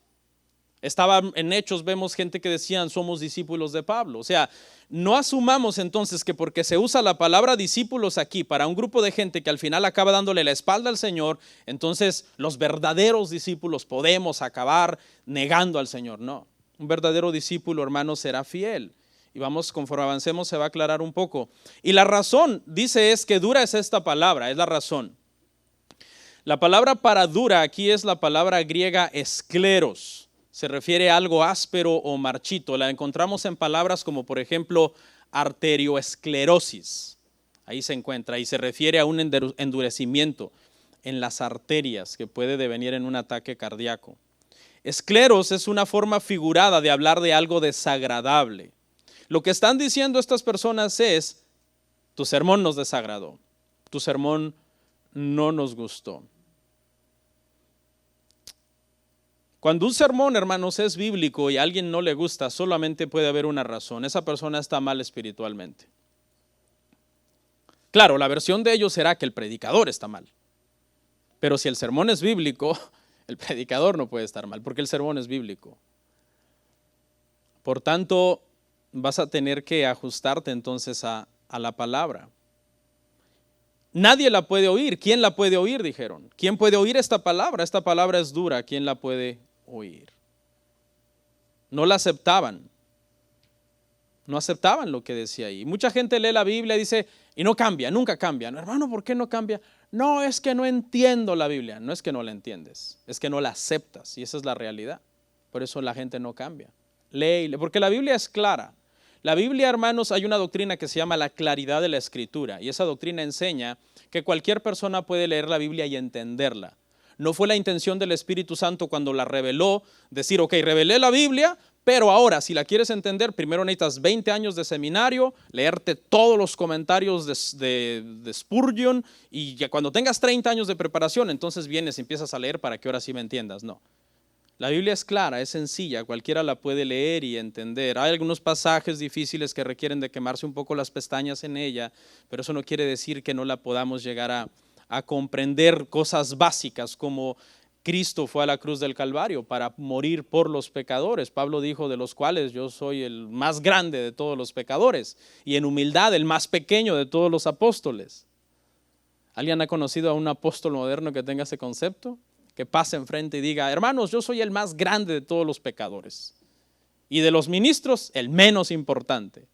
Estaba en Hechos, vemos gente que decían somos discípulos de Pablo. O sea, no asumamos entonces que porque se usa la palabra discípulos aquí para un grupo de gente que al final acaba dándole la espalda al Señor, entonces los verdaderos discípulos podemos acabar negando al Señor. No, un verdadero discípulo, hermano, será fiel. Y vamos, conforme avancemos se va a aclarar un poco. Y la razón, dice, es que dura es esta palabra, es la razón. La palabra para dura aquí es la palabra griega escleros. Se refiere a algo áspero o marchito. La encontramos en palabras como, por ejemplo, arterioesclerosis. Ahí se encuentra y se refiere a un endurecimiento en las arterias que puede devenir en un ataque cardíaco. Escleros es una forma figurada de hablar de algo desagradable. Lo que están diciendo estas personas es, tu sermón nos desagradó, tu sermón no nos gustó. Cuando un sermón, hermanos, es bíblico y a alguien no le gusta, solamente puede haber una razón. Esa persona está mal espiritualmente. Claro, la versión de ellos será que el predicador está mal. Pero si el sermón es bíblico, el predicador no puede estar mal, porque el sermón es bíblico. Por tanto, vas a tener que ajustarte entonces a la palabra. Nadie la puede oír. ¿Quién la puede oír? Dijeron. ¿Quién puede oír esta palabra? Esta palabra es dura. ¿Quién la puede oír? No la aceptaban. No aceptaban lo que decía ahí. Mucha gente lee la Biblia y dice, y no cambia, nunca cambia. No, hermano, ¿por qué no cambia? No, es que no entiendo la Biblia. No es que no la entiendes, es que no la aceptas y esa es la realidad. Por eso la gente no cambia. Lee, porque la Biblia es clara. La Biblia, hermanos, hay una doctrina que se llama la claridad de la Escritura y esa doctrina enseña que cualquier persona puede leer la Biblia y entenderla. No fue la intención del Espíritu Santo cuando la reveló decir, ok, revelé la Biblia, pero ahora si la quieres entender, primero necesitas 20 años de seminario, leerte todos los comentarios de Spurgeon y ya cuando tengas 30 años de preparación, entonces vienes y empiezas a leer para que ahora sí me entiendas. No. La Biblia es clara, es sencilla, cualquiera la puede leer y entender. Hay algunos pasajes difíciles que requieren de quemarse un poco las pestañas en ella, pero eso no quiere decir que no la podamos llegar a comprender cosas básicas como Cristo fue a la cruz del Calvario para morir por los pecadores. Pablo dijo, de los cuales yo soy el más grande de todos los pecadores y en humildad el más pequeño de todos los apóstoles. ¿Alguien ha conocido a un apóstol moderno que tenga ese concepto? Que pase enfrente y diga, hermanos, yo soy el más grande de todos los pecadores y de los ministros el menos importante.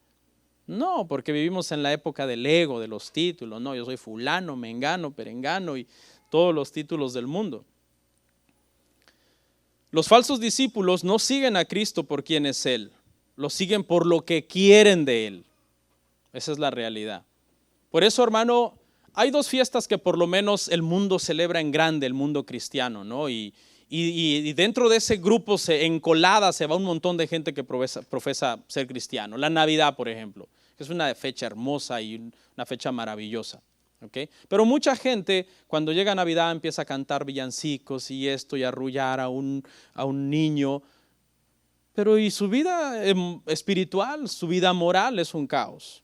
No, porque vivimos en la época del ego, de los títulos. No, yo soy fulano, mengano, perengano y todos los títulos del mundo. Los falsos discípulos no siguen a Cristo por quien es Él, lo siguen por lo que quieren de Él. Esa es la realidad. Por eso, hermano, hay dos fiestas que por lo menos el mundo celebra en grande, el mundo cristiano, ¿no? Y dentro de ese grupo encolada se va un montón de gente que profesa ser cristiano. La Navidad, por ejemplo, que es una fecha hermosa y una fecha maravillosa. ¿Okay? Pero mucha gente cuando llega Navidad empieza a cantar villancicos y esto y a arrullar a un niño. Pero y su vida espiritual, su vida moral es un caos.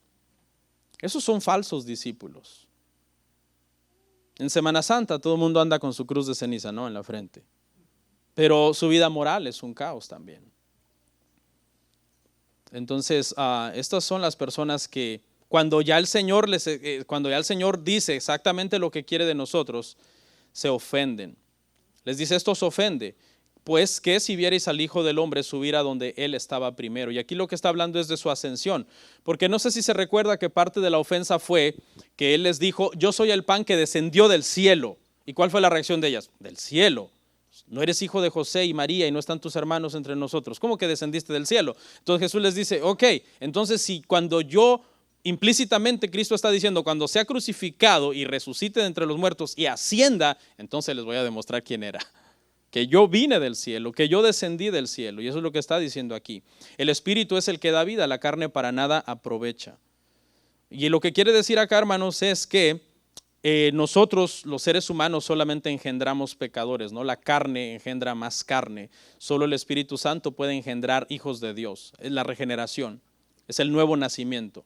Esos son falsos discípulos. En Semana Santa todo el mundo anda con su cruz de ceniza, ¿no? En la frente. Pero su vida moral es un caos también. Entonces, estas son las personas que cuando ya el Señor dice exactamente lo que quiere de nosotros, se ofenden. Les dice, esto os ofende. Pues que si vierais al Hijo del Hombre subir a donde Él estaba primero. Y aquí lo que está hablando es de su ascensión. Porque no sé si se recuerda que parte de la ofensa fue que Él les dijo, yo soy el pan que descendió del cielo. ¿Y cuál fue la reacción de ellas? Del cielo. No eres hijo de José y María y no están tus hermanos entre nosotros. ¿Cómo que descendiste del cielo? Entonces Jesús les dice, ok, entonces si cuando implícitamente Cristo está diciendo, cuando sea crucificado y resucite de entre los muertos y ascienda, entonces les voy a demostrar quién era. Que yo vine del cielo, que yo descendí del cielo. Y eso es lo que está diciendo aquí. El Espíritu es el que da vida, la carne para nada aprovecha. Y lo que quiere decir acá, hermanos, es que nosotros, los seres humanos, solamente engendramos pecadores, ¿no? La carne engendra más carne. Solo el Espíritu Santo puede engendrar hijos de Dios. Es la regeneración, es el nuevo nacimiento.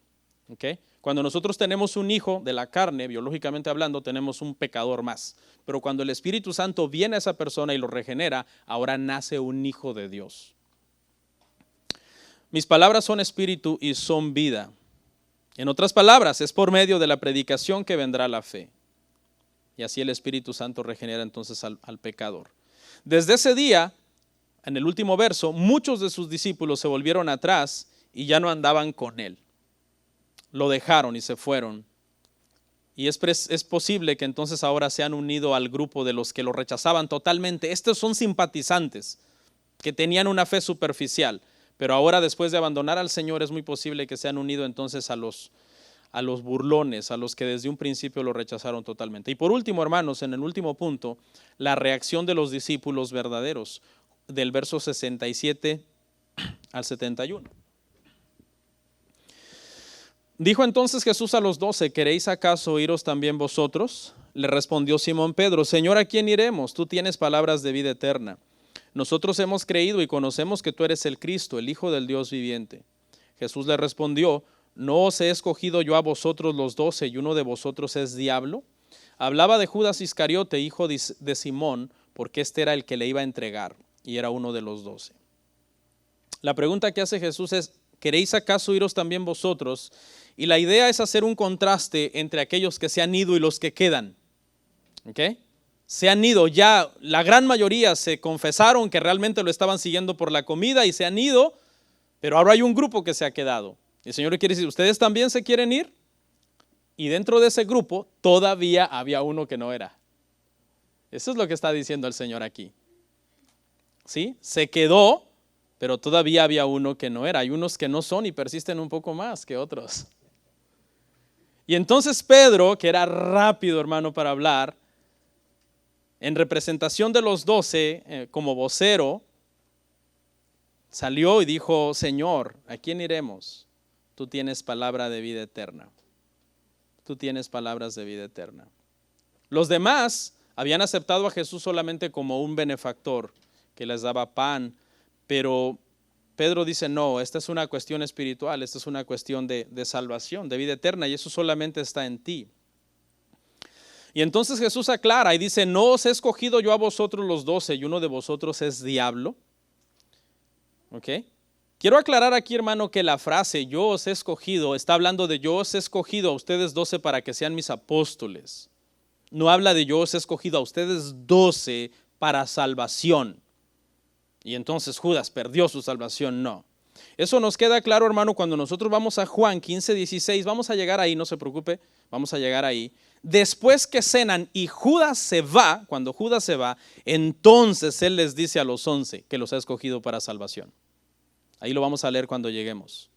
¿Ok? Cuando nosotros tenemos un hijo de la carne, biológicamente hablando, tenemos un pecador más. Pero cuando el Espíritu Santo viene a esa persona y lo regenera, ahora nace un hijo de Dios. Mis palabras son espíritu y son vida. En otras palabras, es por medio de la predicación que vendrá la fe. Y así el Espíritu Santo regenera entonces al pecador. Desde ese día, en el último verso, muchos de sus discípulos se volvieron atrás y ya no andaban con él. Lo dejaron y se fueron. Y es posible que entonces ahora se han unido al grupo de los que lo rechazaban totalmente. Estos son simpatizantes que tenían una fe superficial, pero ahora después de abandonar al Señor es muy posible que se han unido entonces a los burlones, a los que desde un principio lo rechazaron totalmente. Y por último, hermanos, en el último punto, la reacción de los discípulos verdaderos, del verso 67 al 71. Dijo entonces Jesús a los 12, ¿queréis acaso iros también vosotros? Le respondió Simón Pedro, Señor, ¿a quién iremos? Tú tienes palabras de vida eterna. Nosotros hemos creído y conocemos que tú eres el Cristo, el Hijo del Dios viviente. Jesús le respondió, ¿no os he escogido yo a vosotros los 12 y uno de vosotros es diablo? Hablaba de Judas Iscariote, hijo de Simón, porque este era el que le iba a entregar y era uno de los 12. La pregunta que hace Jesús es, ¿queréis acaso iros también vosotros? Y la idea es hacer un contraste entre aquellos que se han ido y los que quedan. ¿Ok? Se han ido ya, la gran mayoría se confesaron que realmente lo estaban siguiendo por la comida y se han ido, pero ahora hay un grupo que se ha quedado. El Señor quiere decir, ¿ustedes también se quieren ir? Y dentro de ese grupo todavía había uno que no era. Eso es lo que está diciendo el Señor aquí. ¿Sí? Se quedó, pero todavía había uno que no era. Hay unos que no son y persisten un poco más que otros. Y entonces Pedro, que era rápido, hermano, para hablar, en representación de los 12, como vocero, salió y dijo, Señor, ¿a quién iremos? Tú tienes palabra de vida eterna. Tú tienes palabras de vida eterna. Los demás habían aceptado a Jesús solamente como un benefactor que les daba pan, pero Pedro dice, no, esta es una cuestión espiritual, esta es una cuestión de salvación, de vida eterna, y eso solamente está en ti. Y entonces Jesús aclara y dice, ¿no os he escogido yo a vosotros los 12 y uno de vosotros es diablo? ¿Ok? Quiero aclarar aquí, hermano, que la frase yo os he escogido está hablando de yo os he escogido a ustedes 12 para que sean mis apóstoles. No habla de yo os he escogido a ustedes 12 para salvación. Y entonces Judas perdió su salvación, no. Eso nos queda claro, hermano, cuando nosotros vamos a Juan 15, 16, vamos a llegar ahí, no se preocupe, vamos a llegar ahí. Después que cenan y Judas se va, cuando Judas se va, entonces él les dice a los 11 que los ha escogido para salvación. Ahí lo vamos a leer cuando lleguemos.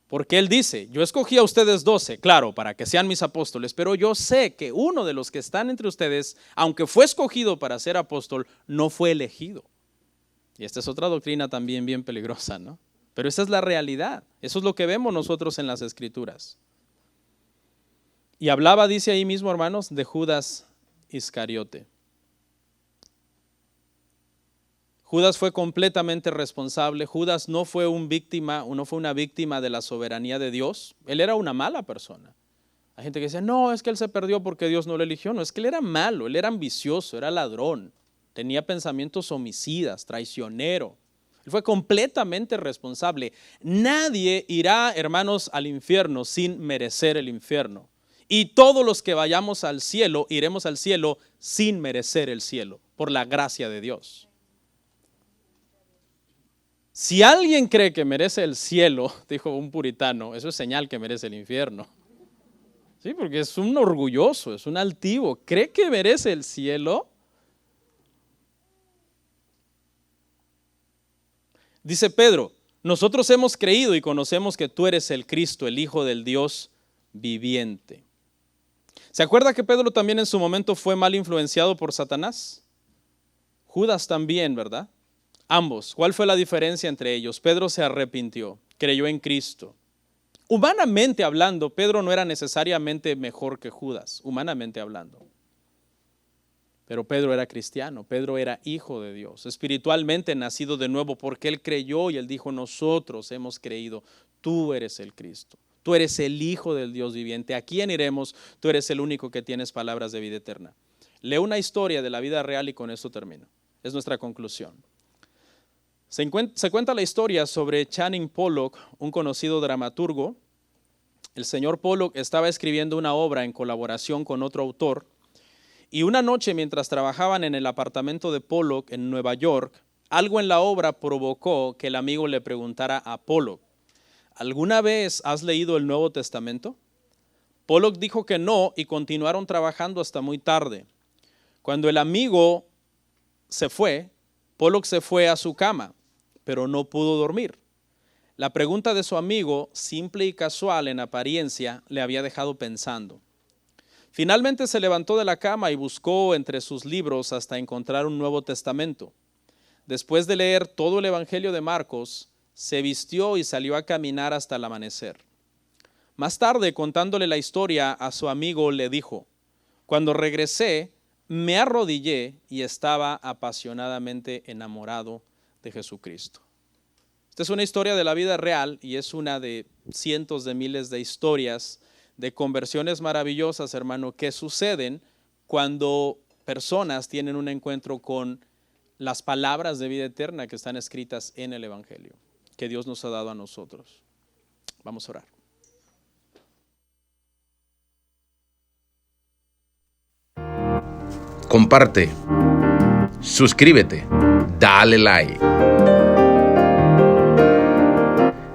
Porque él dice, yo escogí a ustedes 12, claro, para que sean mis apóstoles, pero yo sé que uno de los que están entre ustedes, aunque fue escogido para ser apóstol, no fue elegido. Y esta es otra doctrina también bien peligrosa, ¿no? Pero esa es la realidad. Eso es lo que vemos nosotros en las Escrituras. Y hablaba, dice ahí mismo, hermanos, de Judas Iscariote. Judas fue completamente responsable. Judas no fue una víctima de la soberanía de Dios. Él era una mala persona. Hay gente que dice, no, es que él se perdió porque Dios no lo eligió. No, es que él era malo, él era ambicioso, era ladrón. Tenía pensamientos homicidas, traicionero. Él fue completamente responsable. Nadie irá, hermanos, al infierno sin merecer el infierno. Y todos los que vayamos al cielo, iremos al cielo sin merecer el cielo, por la gracia de Dios. Si alguien cree que merece el cielo, dijo un puritano, eso es señal que merece el infierno. Sí, porque es un orgulloso, es un altivo. ¿Cree que merece el cielo? Dice Pedro, nosotros hemos creído y conocemos que tú eres el Cristo, el Hijo del Dios viviente. ¿Se acuerda que Pedro también en su momento fue mal influenciado por Satanás? Judas también, ¿verdad? Ambos. ¿Cuál fue la diferencia entre ellos? Pedro se arrepintió, creyó en Cristo. Humanamente hablando, Pedro no era necesariamente mejor que Judas, humanamente hablando. Pero Pedro era cristiano, Pedro era hijo de Dios, espiritualmente nacido de nuevo porque él creyó y él dijo, nosotros hemos creído, tú eres el Cristo, Tú eres el Hijo del Dios viviente. ¿A quién iremos? Tú eres el único que tienes palabras de vida eterna. Leo una historia de la vida real y con esto termino. Es nuestra conclusión. Se cuenta la historia sobre Channing Pollock, un conocido dramaturgo. El señor Pollock estaba escribiendo una obra en colaboración con otro autor, y una noche mientras trabajaban en el apartamento de Pollock en Nueva York, algo en la obra provocó que el amigo le preguntara a Pollock: ¿alguna vez has leído el Nuevo Testamento? Pollock dijo que no y continuaron trabajando hasta muy tarde. Cuando el amigo se fue, Pollock se fue a su cama, pero no pudo dormir. La pregunta de su amigo, simple y casual en apariencia, le había dejado pensando. Finalmente se levantó de la cama y buscó entre sus libros hasta encontrar un Nuevo Testamento. Después de leer todo el Evangelio de Marcos, se vistió y salió a caminar hasta el amanecer. Más tarde, contándole la historia a su amigo, le dijo: cuando regresé, me arrodillé y estaba apasionadamente enamorado de Jesucristo. Esta es una historia de la vida real y es una de cientos de miles de historias de conversiones maravillosas, hermano, que suceden cuando personas tienen un encuentro con las palabras de vida eterna que están escritas en el Evangelio, que Dios nos ha dado a nosotros. Vamos a orar. Comparte, suscríbete, dale like.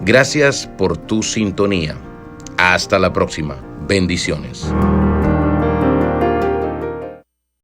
Gracias por tu sintonía. Hasta la próxima. Bendiciones.